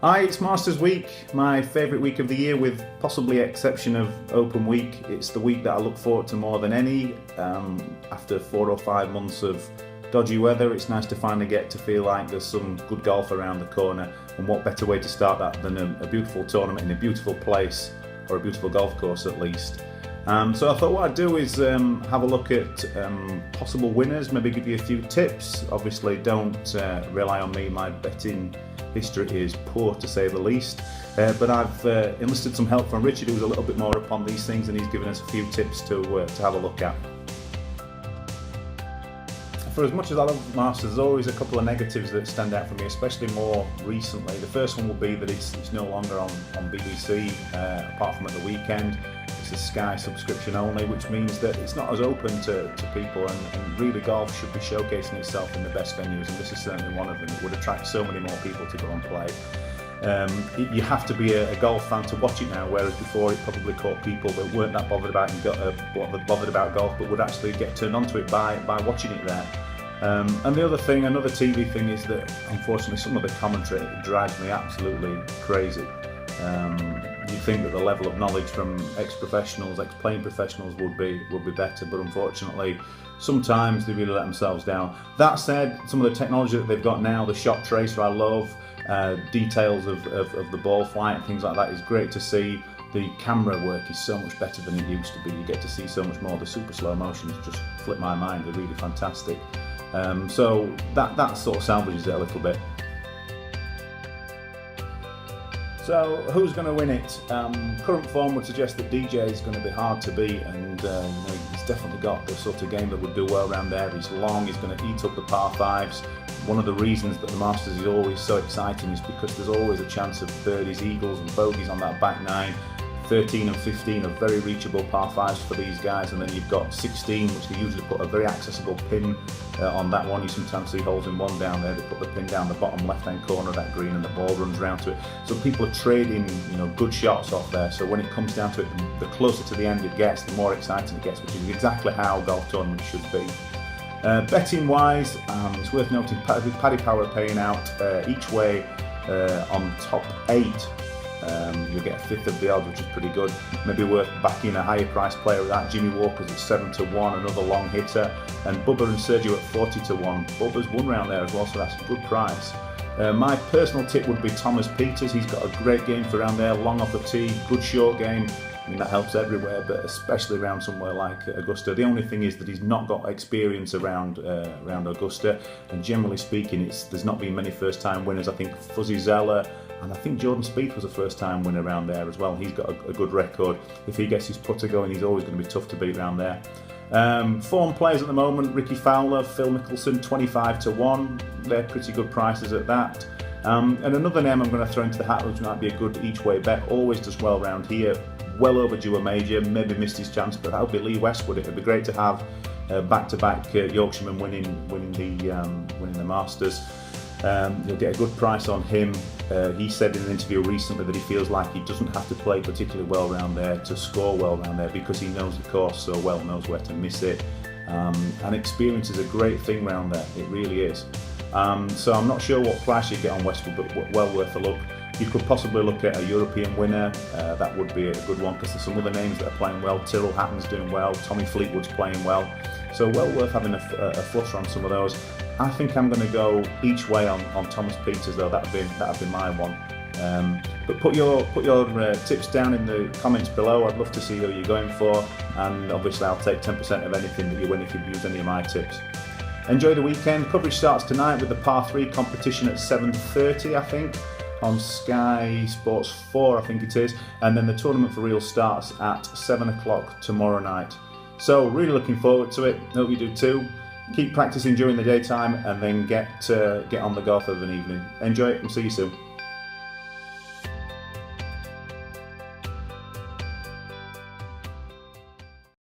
Hi, it's Masters Week, my favourite week of the year with possibly exception of Open Week. It's the week that I look forward to more than any. After 4 or 5 months of dodgy weather, it's nice to finally get to feel like there's some good golf around the corner, and what better way to start that than a beautiful tournament in a beautiful place, or a beautiful golf course at least. So I thought what I'd do is have a look at possible winners, maybe give you a few tips. Obviously don't rely on me, my betting history is poor to say the least, but I've enlisted some help from Richard, who's a little bit more upon these things, and he's given us a few tips to have a look at. For as much as I love Masters, there's always a couple of negatives that stand out for me, especially more recently. The first one will be that it's no longer on BBC, apart from at the weekend. It's a Sky subscription only, which means that it's not as open to people, and really golf should be showcasing itself in the best venues, and this is certainly one of them. It would attract so many more people to go and play. You have to be a golf fan to watch it now, whereas before it probably caught people that weren't that bothered about golf, but would actually get turned onto it by watching it there. And the other thing, another TV thing, is that unfortunately some of the commentary drives me absolutely crazy. You'd think that the level of knowledge from ex-professionals, ex-playing professionals would be better, but unfortunately sometimes they really let themselves down. That said, some of the technology that they've got now, the shot tracer I love, details of the ball flight and things like that is great to see. The camera work is so much better than it used to be. You get to see so much more. The super slow motions just flip my mind. They're really fantastic. So that sort of salvages it a little bit. So who's going to win it? Current form would suggest that DJ is going to be hard to beat, and he's definitely got the sort of game that would do well around there. He's long, he's going to eat up the par fives. One of the reasons that the Masters is always so exciting is because there's always a chance of birdies, eagles and bogeys on that back nine. 13 and 15 are very reachable par fives for these guys, and then you've got 16, which they usually put a very accessible pin on that one. You sometimes see holes in one down there. They put the pin down the bottom left-hand corner of that green, and the ball runs around to it. So people are trading, good shots off there. So when it comes down to it, the closer to the end it gets, the more exciting it gets, which is exactly how golf tournaments should be. Betting wise, it's worth noting Paddy Power are paying out each way on top 8. You'll get a fifth of the odds, which is pretty good. Maybe worth backing a higher price player with that. Jimmy Walker's at 7 to 1, another long hitter, and Bubba and Sergio at 40 to 1. Bubba's one round there as well, so that's a good price. My personal tip would be Thomas Pieters. He's got a great game for around there, long off the tee, good short game. I mean, that helps everywhere, but especially around somewhere like Augusta. The only thing is that he's not got experience around Augusta, and generally speaking, there's not been many first-time winners. I think Fuzzy Zeller, and I think Jordan Spieth was a first-time winner around there as well. He's got a good record. If he gets his putter going, he's always going to be tough to beat around there. Form players at the moment: Ricky Fowler, Phil Mickelson, 25 to 1. They're pretty good prices at that. And another name I'm going to throw into the hat, which might be a good each-way bet, always does well around here. Well overdue a major, maybe missed his chance, but that would be Lee Westwood. It would be great to have back-to-back Yorkshiremen winning the Masters. You'll get a good price on him. He said in an interview recently that he feels like he doesn't have to play particularly well around there to score well around there, because he knows the course so well, knows where to miss it. And experience is a great thing around there, it really is. So I'm not sure what price you get on Westwood, but well worth a look. You could possibly look at a European winner. That would be a good one, because there's some other names that are playing well. Tyrrell Hatton's doing well, Tommy Fleetwood's playing well. So well worth having a flutter on some of those. I think I'm going to go each way on Thomas Pieters, though. That'd be my one. But put your tips down in the comments below. I'd love to see who you're going for, and obviously I'll take 10% of anything that you win if you use any of my tips. Enjoy the weekend. Coverage starts tonight with the par 3 competition at 7:30, I think, on Sky Sports 4, I think it is, and then the tournament for real starts at 7 o'clock tomorrow night. So really looking forward to it. Hope you do too. Keep practicing during the daytime, and then get on the golf of an evening. Enjoy it, and see you soon.